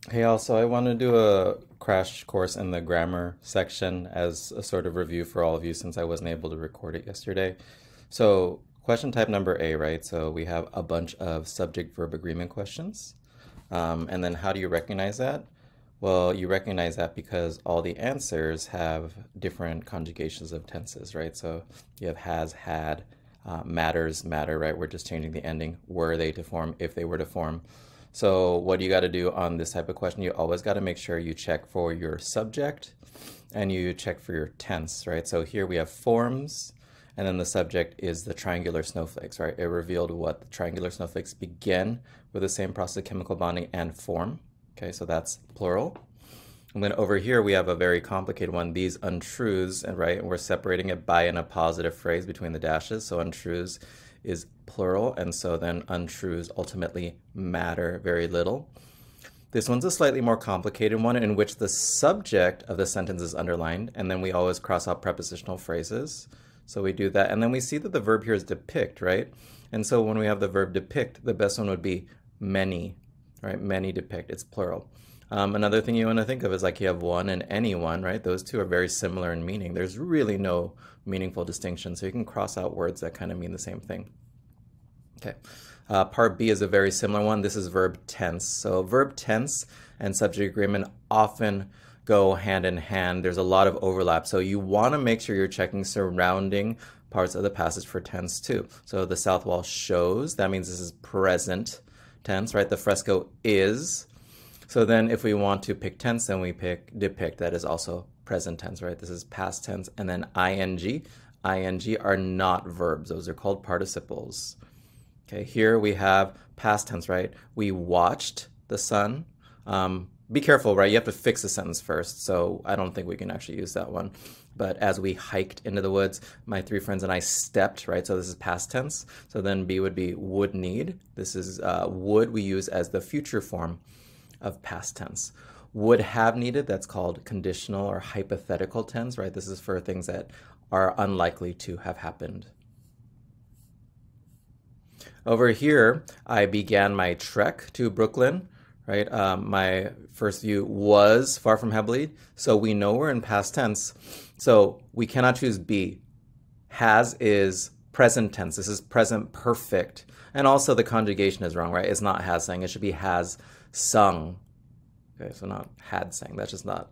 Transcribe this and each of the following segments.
Hey, also, I want to do a crash course in the grammar section as a sort of review for all of you since I wasn't able to record it yesterday. So, question type number A, right? So, we have a bunch of subject verb agreement questions. And then, how do you recognize that? Well, you recognize that because all the answers have different conjugations of tenses, right? So, you have has, had, matters, matter, right? We're just changing the ending. Were they to form, if they were to form. So what do you got to do on this type of question? You always got to make sure you check for your subject and you check for your tense, right? So here we have forms, and then the subject is the triangular snowflakes, right? It revealed what the triangular snowflakes begin with the same process of chemical bonding and form. Okay, so that's plural. And then over here we have a very complicated one, these untruths, and right, and we're separating it by an appositive phrase between the dashes. So untruths is plural, and so then untruths ultimately matter very little. This one's a slightly more complicated one in which the subject of the sentence is underlined, and then we always cross out prepositional phrases. So we do that, and then we see that the verb here is depict, right? And so when we have the verb depict, the best one would be many, right? Many depict, it's plural. Another thing you want to think of is like you have one and anyone, right? Those two are very similar in meaning. There's really no meaningful distinction, so you can cross out words that kind of mean the same thing. Okay. Part B is a very similar one. This is verb tense. So verb tense and subject agreement often go hand in hand. There's a lot of overlap. So you want to make sure you're checking surrounding parts of the passage for tense too. So the south wall shows, that means this is present tense, right? The fresco is. So then if we want to pick tense, then we pick depict. That is also present tense, right? This is past tense. And then ing. Ing are not verbs. Those are called participles. Okay, here we have past tense, right? We watched the sun. Be careful, right? You have to fix the sentence first. So I don't think we can actually use that one. But as we hiked into the woods, my three friends and I stepped, right? So this is past tense. So then B would be would need. This is would we use as the future form of past tense. Would have needed, that's called conditional or hypothetical tense, right? This is for things that are unlikely to have happened. Over here, I began my trek to Brooklyn, right? My first view was far from heavily, so we know we're in past tense. So we cannot choose B. Has is present tense. This is present perfect. And also the conjugation is wrong, right? It's not has sang. It should be has sung. Okay, so not had sang. That's just not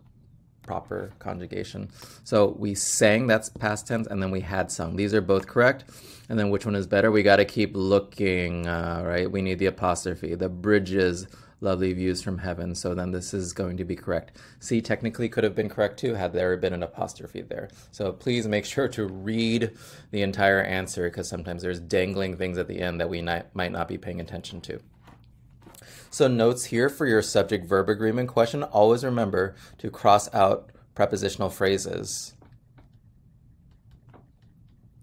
proper conjugation. So we sang, that's past tense, and then we had sung. These are both correct. And then which one is better? We got to keep looking, right? We need the apostrophe. The bridges, lovely views from heaven. So then this is going to be correct. C technically could have been correct too had there been an apostrophe there. So please make sure to read the entire answer because sometimes there's dangling things at the end that we might not be paying attention to. So notes here for your subject-verb agreement question, always remember to cross out prepositional phrases.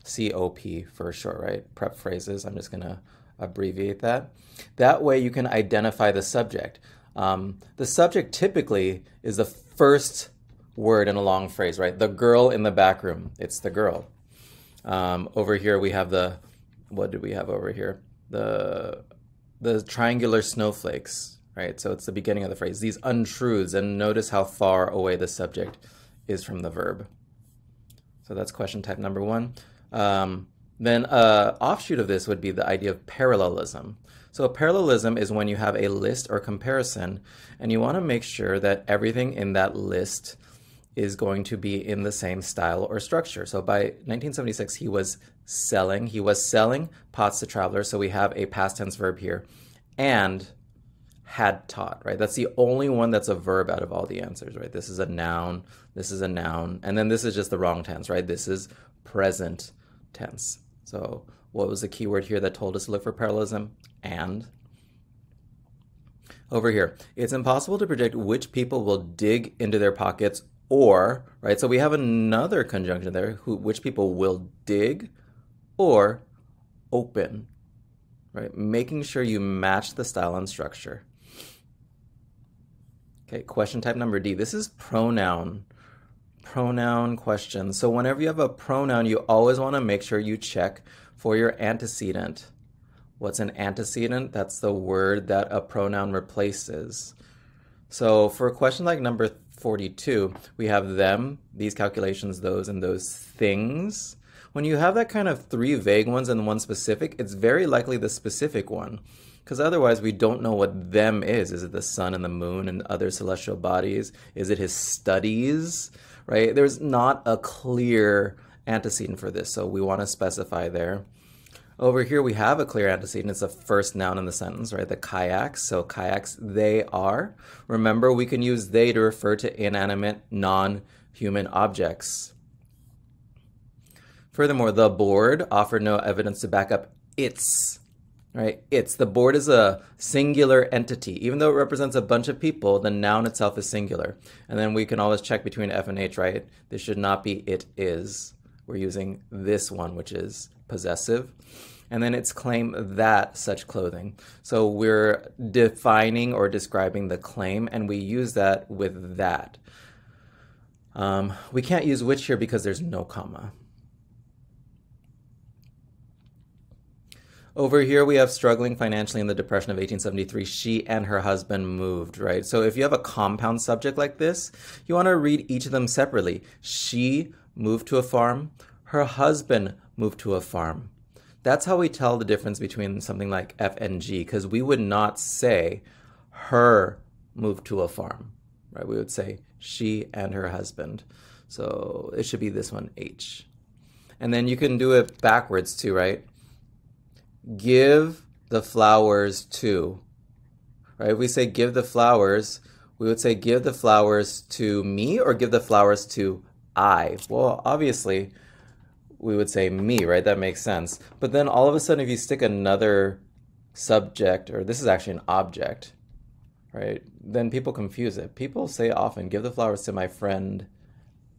COP for short, right? Prep phrases. I'm just going to abbreviate that. That way you can identify the subject. The subject typically is the first word in a long phrase, right? The girl in the back room. It's the girl. Over here we have what did we have over here? The triangular snowflakes, right? So it's the beginning of the phrase. These untruths, and notice how far away the subject is from the verb. So that's question type number one. Then offshoot of this would be the idea of parallelism. So parallelism is when you have a list or comparison, and you want to make sure that everything in that list is going to be in the same style or structure. So by 1976, he was selling pots to travelers. So we have a past tense verb here, and had taught, right? That's the only one that's a verb out of all the answers, right? This is a noun, and then this is just the wrong tense, right? This is present tense. So what was the key word here that told us to look for parallelism? And. Over here, it's impossible to predict which people will dig into their pockets or, right? So we have another conjunction there, which people will dig or open, right? Making sure you match the style and structure. Okay, question type number D. This is pronoun question. So whenever you have a pronoun, you always want to make sure you check for your antecedent. What's an antecedent? That's the word that a pronoun replaces. So for a question like number 42, we have them, these calculations, those, and those things. When you have that kind of three vague ones and one specific, it's very likely the specific one. Because otherwise we don't know what them is. Is it the sun and the moon and other celestial bodies? Is it his studies? Right? There's not a clear antecedent for this, so we want to specify there. Over here we have a clear antecedent. It's the first noun in the sentence, right? The kayaks. So kayaks, they are. Remember, we can use they to refer to inanimate, non-human objects. Furthermore, the board offered no evidence to back up its, right? Its. The board is a singular entity. Even though it represents a bunch of people, the noun itself is singular. And then we can always check between F and H, right? This should not be it is. We're using this one, which is possessive. And then it's claim that such clothing. So we're defining or describing the claim, and we use that with that. We can't use which here because there's no comma. Over here, we have struggling financially in the Depression of 1873. She and her husband moved, right? So if you have a compound subject like this, you want to read each of them separately. She moved to a farm. Her husband moved to a farm. That's how we tell the difference between something like F and G, because we would not say her moved to a farm, right? We would say she and her husband. So it should be this one, H. And then you can do it backwards too, right? Give the flowers to, right? If we say give the flowers, we would say give the flowers to me or give the flowers to I. Well, obviously, we would say me, right? That makes sense. But then all of a sudden, if you stick another subject, or this is actually an object, right? Then people confuse it. People say often, give the flowers to my friend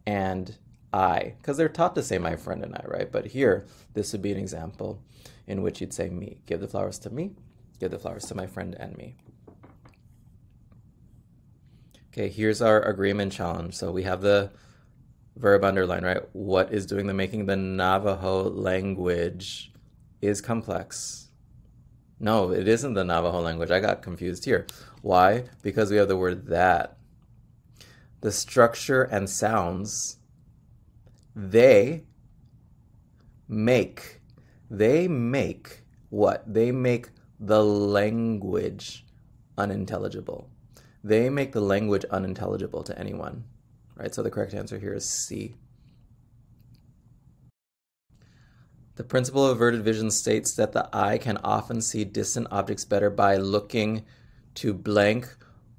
and I, because they're taught to say my friend and I, right? But here, this would be an example in which you'd say me. Give the flowers to me, give the flowers to my friend and me. Okay, here's our agreement challenge. So we have the verb underline, right? What is doing the making? The Navajo language is complex. No, it isn't the Navajo language. I got confused here. Why? Because we have the word that. The structure and sounds, they make what? They make the language unintelligible. They make the language unintelligible to anyone, right? So the correct answer here is C. The principle of averted vision states that the eye can often see distant objects better by looking to blank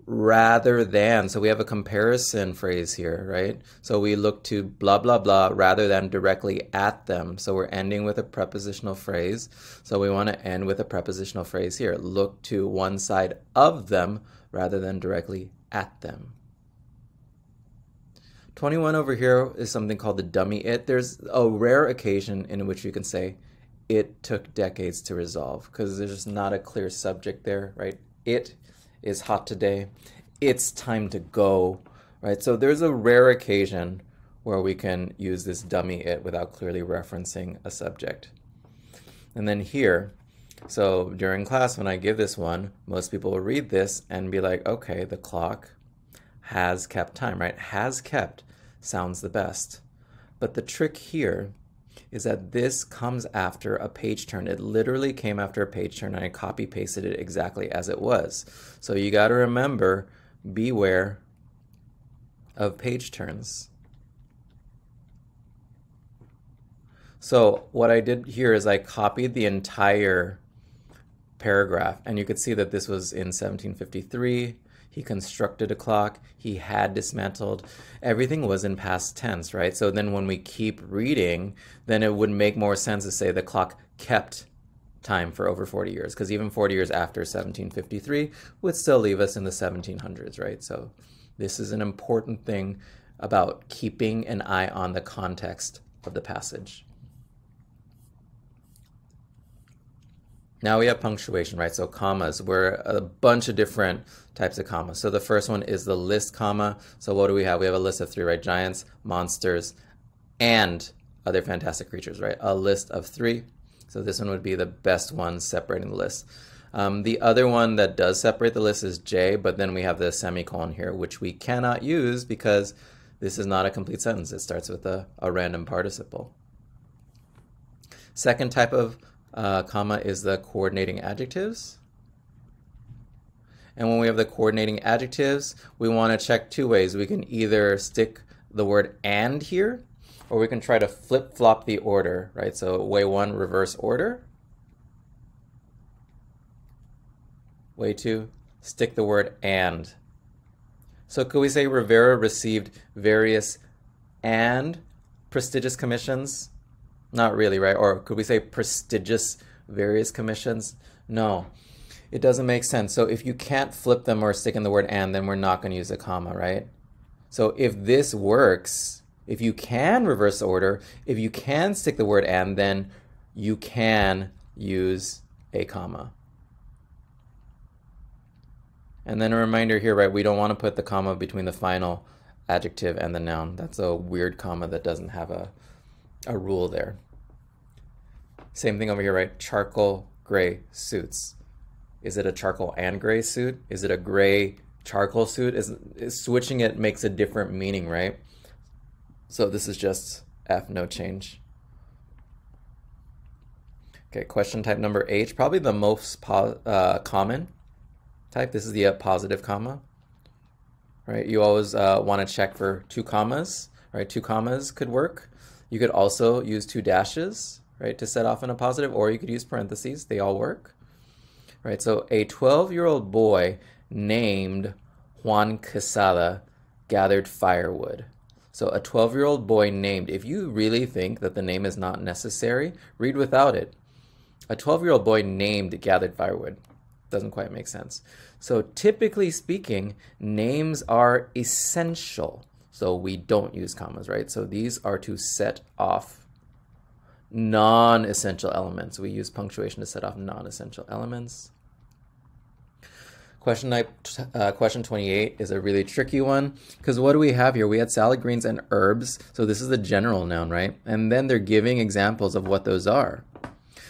rather than. So we have a comparison phrase here, right? So we look to blah, blah, blah rather than directly at them. So we're ending with a prepositional phrase. So we want to end with a prepositional phrase here. Look to one side of them rather than directly at them. 21 over here is something called the dummy it. There's a rare occasion in which you can say it took decades to resolve because there's just not a clear subject there, right? It is hot today. It's time to go, right? So there's a rare occasion where we can use this dummy it without clearly referencing a subject. And then here, so during class when I give this one, most people will read this and be like, okay, the clock has kept time, right? Has kept sounds the best. But the trick here is that this comes after a page turn. It literally came after a page turn and I copy pasted it exactly as it was. So you got to remember, beware of page turns. So what I did here is I copied the entire paragraph and you could see that this was in 1753. He constructed a clock. He had dismantled. Everything was in past tense, right? So then when we keep reading, then it would make more sense to say the clock kept time for over 40 years, because even 40 years after 1753 would still leave us in the 1700s, right? So this is an important thing about keeping an eye on the context of the passage. Now we have punctuation, right? So commas, we're a bunch of different types of commas. So the first one is the list comma. So what do we have? We have a list of 3, right? Giants, monsters, and other fantastic creatures, right? A list of 3. So this one would be the best one separating the list. The other one that does separate the list is J, but then we have the semicolon here, which we cannot use because this is not a complete sentence. It starts with a random participle. Second type of comma is the coordinating adjectives. And when we have the coordinating adjectives, we want to check two ways. We can either stick the word and here, or we can try to flip-flop the order, right? So way one, reverse order. Way two, stick the word and. So could we say Rivera received various and prestigious commissions? Not really, right? Or could we say prestigious various commissions? No. It doesn't make sense. So if you can't flip them or stick in the word and, then we're not going to use a comma, right? So if this works, if you can reverse order, if you can stick the word and, then you can use a comma. And then a reminder here, right? We don't want to put the comma between the final adjective and the noun. That's a weird comma that doesn't have a rule there. Same thing over here, right? Charcoal gray suits. Is it a charcoal and gray suit? Is it a gray charcoal suit? Is switching it makes a different meaning, right? So this is just F, no change. Okay, question type number H, probably the most common type. This is the positive comma, right? You always want to check for two commas, right? Two commas could work. You could also use two dashes, right, to set off in a positive, or you could use parentheses. They all work. Right, so a 12-year-old boy named Juan Quesada gathered firewood. So a 12-year-old boy named, if you really think that the name is not necessary, read without it. A 12-year-old boy named gathered firewood. Doesn't quite make sense. So typically speaking, names are essential. So we don't use commas, right? So these are to set off non-essential elements. We use punctuation to set off non-essential elements. Question 28 is a really tricky one, because what do we have here? We had salad greens and herbs, so this is the general noun, right? And then they're giving examples of what those are.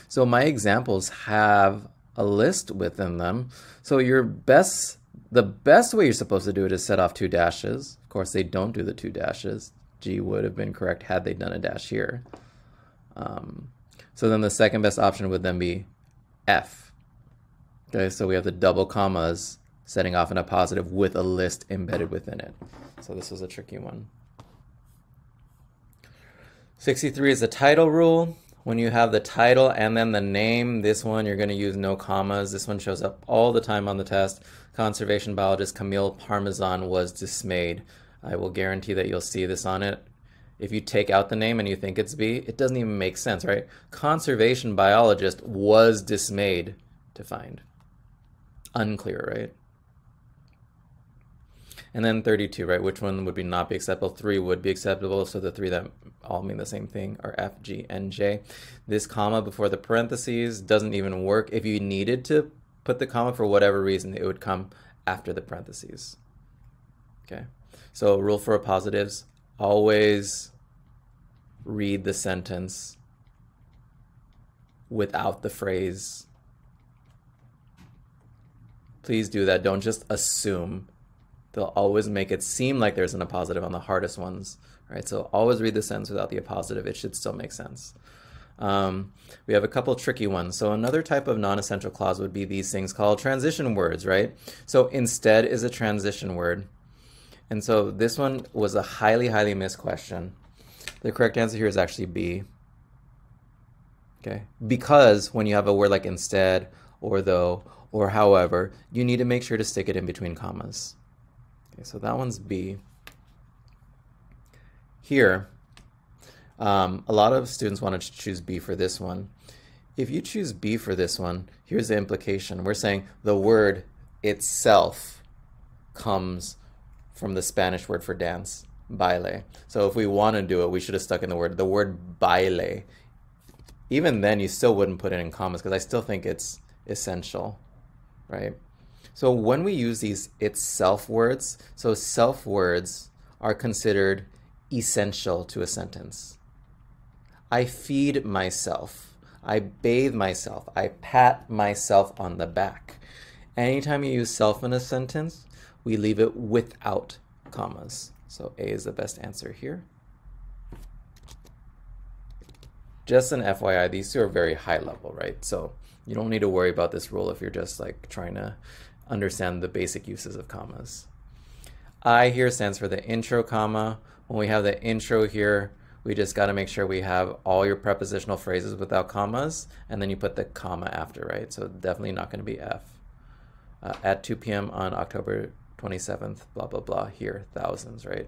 So my examples have a list within them. So the best way you're supposed to do it is set off two dashes. Of course, they don't do the two dashes. G would have been correct had they done a dash here. So then the second best option would then be F. Okay, so we have the double commas setting off in a positive with a list embedded within it. So this was a tricky one. 63 is the title rule. When you have the title and then the name, this one you're going to use no commas. This one shows up all the time on the test. Conservation biologist Camille Parmesan was dismayed. I will guarantee that you'll see this on it. If you take out the name and you think it's B, it doesn't even make sense, right? Conservation biologist was dismayed to find. Unclear, right? And then 32, right? Which one would not be acceptable? 3 would be acceptable, so the 3 that all mean the same thing are F, G, and J. This comma before the parentheses doesn't even work. If you needed to put the comma for whatever reason, it would come after the parentheses. Okay, so rule for positives, always read the sentence without the phrase. Please do that. Don't just assume. They'll always make it seem like there's an appositive on the hardest ones, right? So always read the sentence without the appositive. It should still make sense. We have a couple tricky ones. So another type of non-essential clause would be these things called transition words, right? So instead is a transition word. And so this one was a highly, highly missed question. The correct answer here is actually B. Okay, because when you have a word like instead or though or however, you need to make sure to stick it in between commas. Okay, so that one's B. Here, a lot of students wanted to choose B for this one. If you choose B for this one, here's the implication. We're saying the word itself comes from the Spanish word for dance, baile. So if we want to do it, we should have stuck in the word baile. Even then, you still wouldn't put it in commas because I still think it's essential, right? So when we use these itself words, so self words are considered essential to a sentence. I feed myself. I bathe myself. I pat myself on the back. Anytime you use self in a sentence, we leave it without commas. So A is the best answer here. Just an FYI, these two are very high level, right? So you don't need to worry about this rule if you're just like trying to understand the basic uses of commas. I here stands for the intro comma. When we have the intro here, we just got to make sure we have all your prepositional phrases without commas, and then you put the comma after, right? So definitely not going to be F. At 2 p.m. on October 27th, blah, blah, blah, here, thousands, right?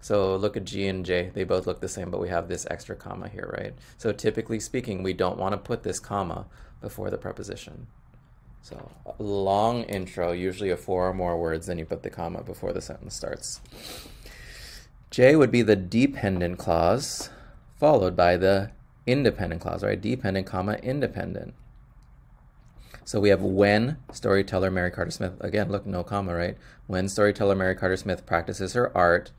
So look at G and J. They both look the same, but we have this extra comma here, right? So typically speaking, we don't want to put this comma before the preposition. So a long intro, usually of 4 or more words, then you put the comma before the sentence starts. J would be the dependent clause, followed by the independent clause, right? Dependent, comma, independent. So we have when storyteller Mary Carter Smith, again, look, no comma, right? When storyteller Mary Carter Smith practices her art,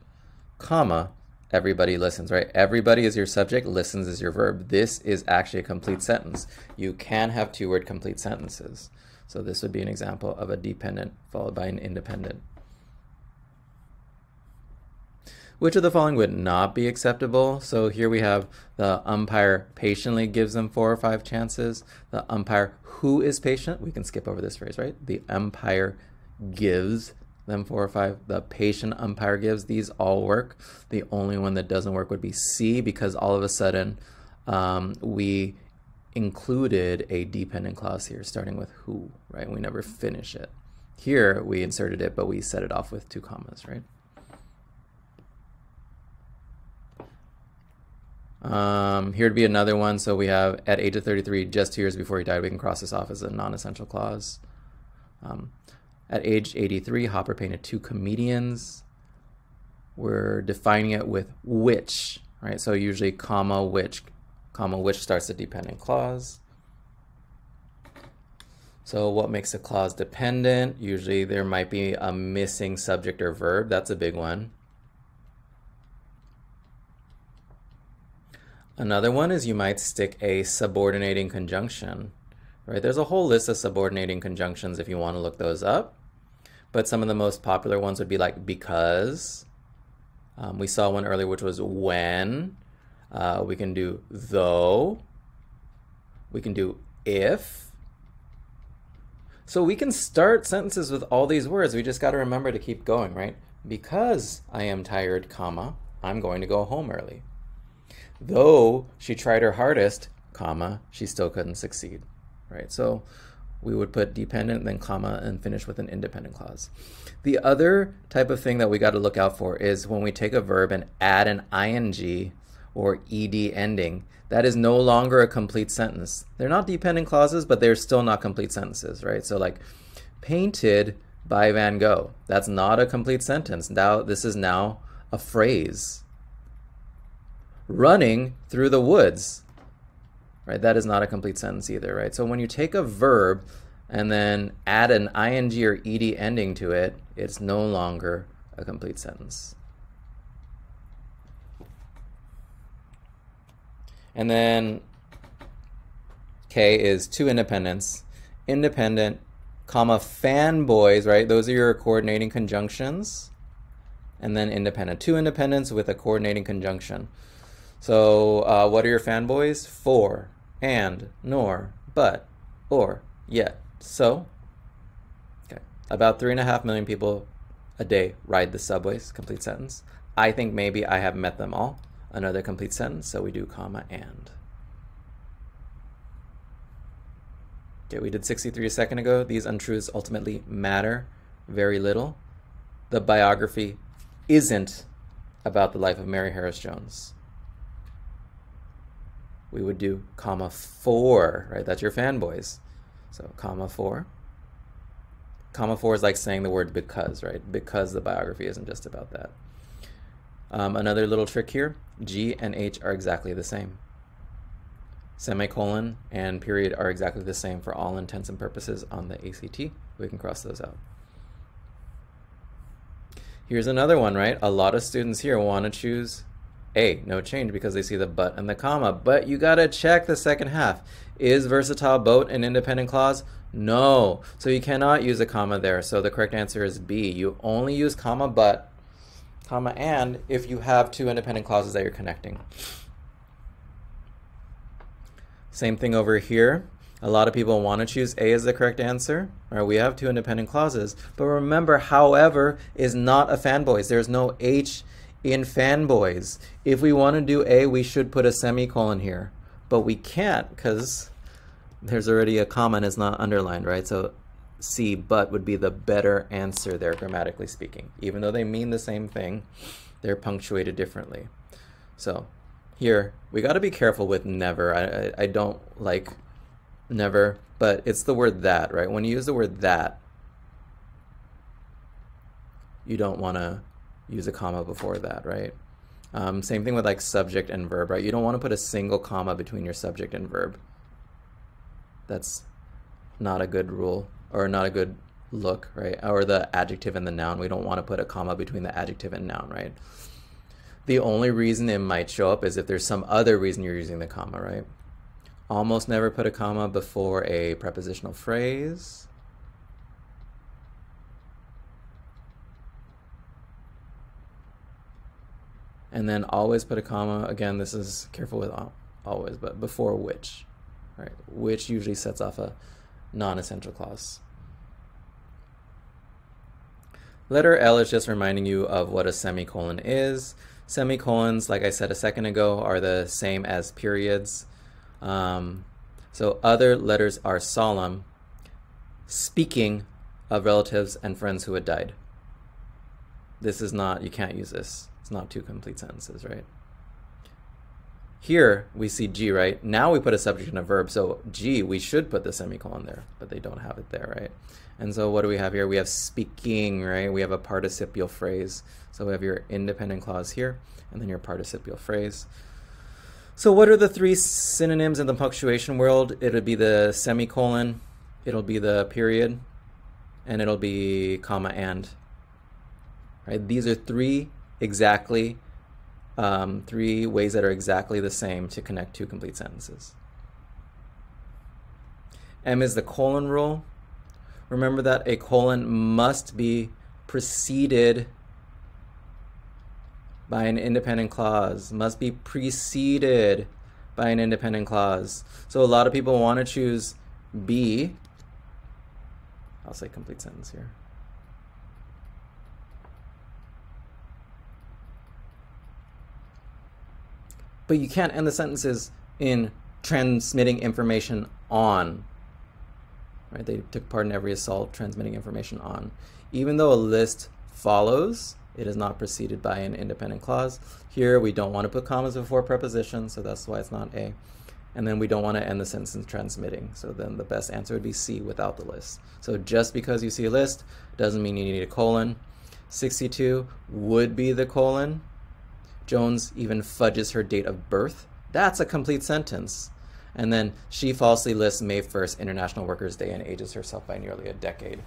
comma, everybody listens, right? Everybody is your subject, listens is your verb. This is actually a complete sentence. You can have 2-word complete sentences. So this would be an example of a dependent followed by an independent. Which of the following would not be acceptable? So here we have the umpire patiently gives them 4 or 5 chances. The umpire who is patient, we can skip over this phrase, right? The umpire gives them 4 or 5. The patient umpire gives, these all work. The only one that doesn't work would be C, because all of a sudden we included a dependent clause here starting with who, right? We never finish it. Here we inserted it, but we set it off with 2 commas, right? Here'd be another one. So we have at age of 33, just 2 years before he died. We can cross this off as a non-essential clause. At age 83, Hopper painted 2 comedians. We're defining it with which, right? So usually comma which starts a dependent clause. So what makes a clause dependent? Usually there might be a missing subject or verb. That's a big one. Another one is you might stick a subordinating conjunction, right? There's a whole list of subordinating conjunctions if you want to look those up. But some of the most popular ones would be like because. We saw one earlier which was when. We can do though. We can do if. So we can start sentences with all these words. We just got to remember to keep going, right? Because I am tired, comma, I'm going to go home early. Though she tried her hardest, comma, she still couldn't succeed, right? So we would put dependent, then comma, and finish with an independent clause. The other type of thing that we got to look out for is when we take a verb and add an ing or ed ending, that is no longer a complete sentence. They're not dependent clauses, but they're still not complete sentences, right? So like painted by Van Gogh, that's not a complete sentence. Now this is now a phrase. Running through the woods, right? That is not a complete sentence either, right? So when you take a verb and then add an ing or ed ending to it, it's no longer a complete sentence. And then K is 2 independents. Independent, comma, fanboys, right? Those are your coordinating conjunctions. And then independent. 2 independents with a coordinating conjunction. So what are your fanboys? For, and, nor, but, or, yet. So, okay. About 3.5 million people a day ride the subways, complete sentence. I think maybe I have met them all, another complete sentence, so we do comma and. Okay, we did 63 a second ago. These untruths ultimately matter very little. The biography isn't about the life of Mary Harris Jones. We would do comma 4, right? That's your fanboys. So comma 4. Comma 4 is like saying the word because, right? Because the biography isn't just about that. Another little trick here, G and H are exactly the same. Semicolon and period are exactly the same for all intents and purposes on the ACT. We can cross those out. Here's another one, right? A lot of students here want to choose A, no change because they see the but and the comma. But you gotta check the second half. Is versatile boat an independent clause? No. So you cannot use a comma there. So the correct answer is B. You only use comma but, comma and if you have two independent clauses that you're connecting. Same thing over here. A lot of people want to choose A as the correct answer. Right, we have two independent clauses. But remember, however, is not a fanboys. There's no H in fanboys. If we want to do A, we should put a semicolon here. But we can't because there's already a comma and it's not underlined, right? So C, but would be the better answer there, grammatically speaking. Even though they mean the same thing, they're punctuated differently. So here, we got to be careful with never. I don't like never, but it's the word that, right? When you use the word that, you don't want to use a comma before that, right? Same thing with like subject and verb, right? You don't want to put a single comma between your subject and verb. That's not a good rule or not a good look, right? Or the adjective and the noun. We don't want to put a comma between the adjective and noun, right? The only reason it might show up is if there's some other reason you're using the comma, right? Almost never put a comma before a prepositional phrase. And then always put a comma. Again, this is careful with always, but before which, right? Which usually sets off a non-essential clause. Letter L is just reminding you of what a semicolon is. Semicolons, like I said a second ago, are the same as periods. So other letters are solemn, speaking of relatives and friends who had died. This is not, you can't use this. It's not two complete sentences, right? Here we see G, right? Now we put a subject and a verb. So G, we should put the semicolon there, but they don't have it there, right? And so what do we have here? We have speaking, right? We have a participial phrase. So we have your independent clause here, and then your participial phrase. So what are the three synonyms in the punctuation world? It'll be the semicolon, it'll be the period, and it'll be comma and. Right? These are three exactly, three ways that are exactly the same to connect two complete sentences. M is the colon rule. Remember that a colon must be preceded by an independent clause, must be preceded by an independent clause. So a lot of people want to choose B. I'll say complete sentence here. But you can't end the sentences in transmitting information on. Right? They took part in every assault, transmitting information on. Even though a list follows, it is not preceded by an independent clause. Here, we don't want to put commas before prepositions, so that's why it's not A. And then we don't want to end the sentence in transmitting. So then the best answer would be C without the list. So just because you see a list doesn't mean you need a colon. 62 would be the colon. Jones even fudges her date of birth. That's a complete sentence. And then she falsely lists May 1st, International Workers' Day, and ages herself by nearly a decade.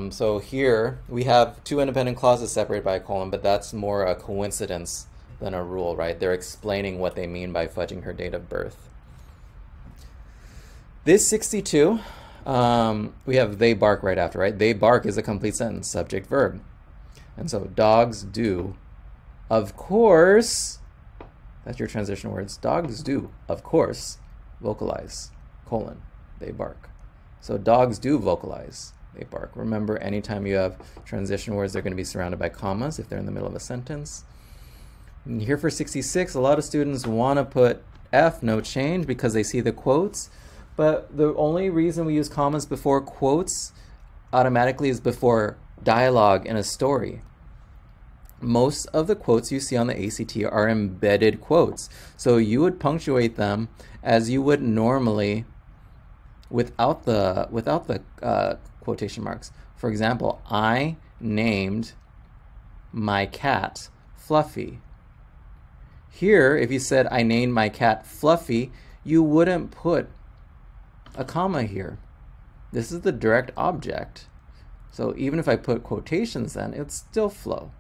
So here we have two independent clauses separated by a colon, but that's more a coincidence than a rule, right? They're explaining what they mean by fudging her date of birth. This 62, we have they bark right after, right? They bark is a complete sentence, subject, verb. And so dogs do, of course, that's your transition words. Dogs do, of course, vocalize, colon, they bark. So dogs do vocalize, they bark. Remember, anytime you have transition words, they're going to be surrounded by commas if they're in the middle of a sentence. And here for 66, a lot of students want to put F, no change, because they see the quotes. But the only reason we use commas before quotes automatically is before dialogue in a story. Most of the quotes you see on the ACT are embedded quotes. So you would punctuate them as you would normally without the quotation marks. For example, I named my cat Fluffy. Here, if you said I named my cat Fluffy, you wouldn't put a comma here. This is the direct object. So even if I put quotations then, it'd still flow.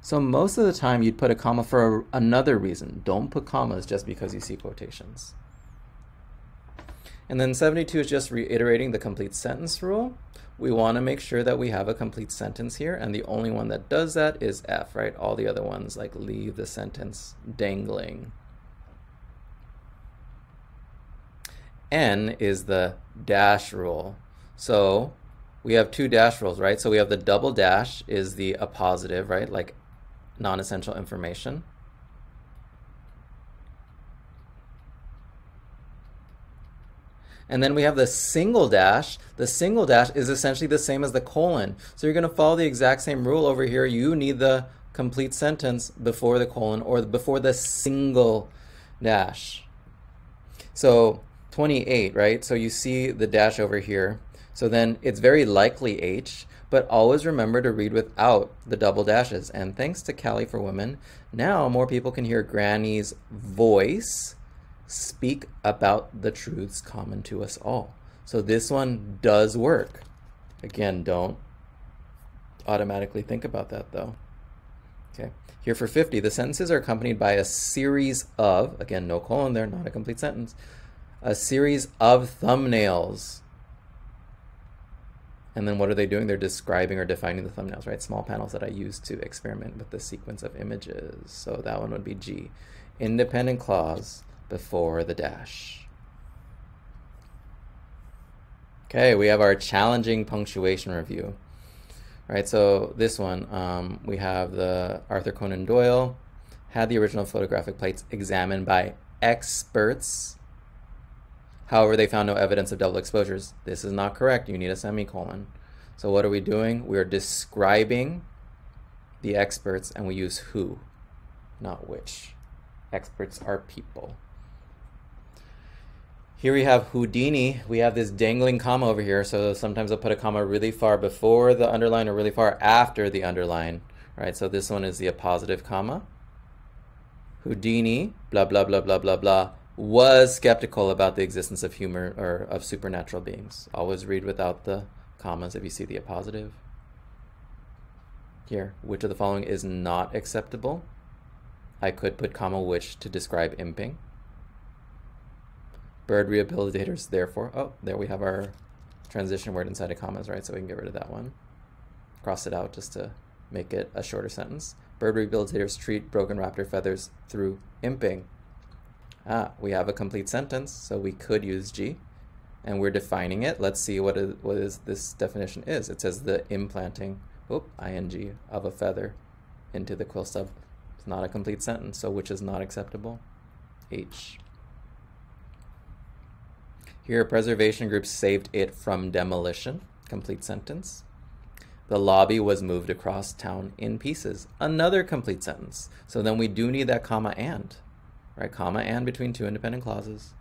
So most of the time you'd put a comma for another reason. Don't put commas just because you see quotations. And then 72 is just reiterating the complete sentence rule. We want to make sure that we have a complete sentence here, and the only one that does that is F, right? All the other ones like leave the sentence dangling. N is the dash rule. So we have two dash rules, right? So we have the double dash is the appositive, right? Like non-essential information. And then we have the single dash. The single dash is essentially the same as the colon. So you're going to follow the exact same rule over here. You need the complete sentence before the colon or before the single dash. So 28, right? So you see the dash over here. So then it's very likely H, but always remember to read without the double dashes. And thanks to Callie for Women, now more people can hear Granny's voice speak about the truths common to us all. So this one does work. Again, don't automatically think about that though. Okay, here for 50, the sentences are accompanied by a series of, again, no colon there, not a complete sentence, a series of thumbnails. And then what are they doing? They're describing or defining the thumbnails, right? Small panels that I use to experiment with the sequence of images. So that one would be G. Independent clause before the dash. Okay, we have our challenging punctuation review. Right, so this one, we have the Arthur Conan Doyle had the original photographic plates examined by experts. However, they found no evidence of double exposures. This is not correct. You need a semicolon. So what are we doing? We're describing the experts, and we use who, not which. Experts are people. Here we have Houdini. We have this dangling comma over here. So sometimes I'll put a comma really far before the underline or really far after the underline. Right? So this one is the appositive comma. Houdini, blah, blah, blah, blah, blah, blah, was skeptical about the existence of humor or of supernatural beings. Always read without the commas if you see the appositive. Here, which of the following is not acceptable? I could put comma which to describe imping. Bird rehabilitators, therefore. Oh, there we have our transition word inside of commas, right? So we can get rid of that one. Cross it out just to make it a shorter sentence. Bird rehabilitators treat broken raptor feathers through imping. We have a complete sentence, so we could use G. And we're defining it. Let's see what this definition is. It says the implanting, ing, of a feather into the quill stub. It's not a complete sentence, so which is not acceptable? H. Here, preservation groups saved it from demolition. Complete sentence. The lobby was moved across town in pieces. Another complete sentence. So then we do need that comma and, right? Comma and between two independent clauses.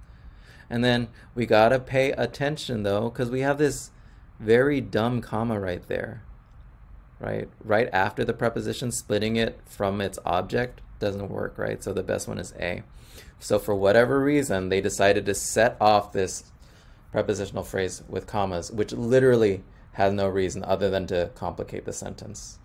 And then we gotta pay attention though, because we have this very dumb comma right there, right? Right after the preposition, splitting it from its object doesn't work, right? So the best one is A. So for whatever reason, they decided to set off this prepositional phrase with commas, which literally has no reason other than to complicate the sentence.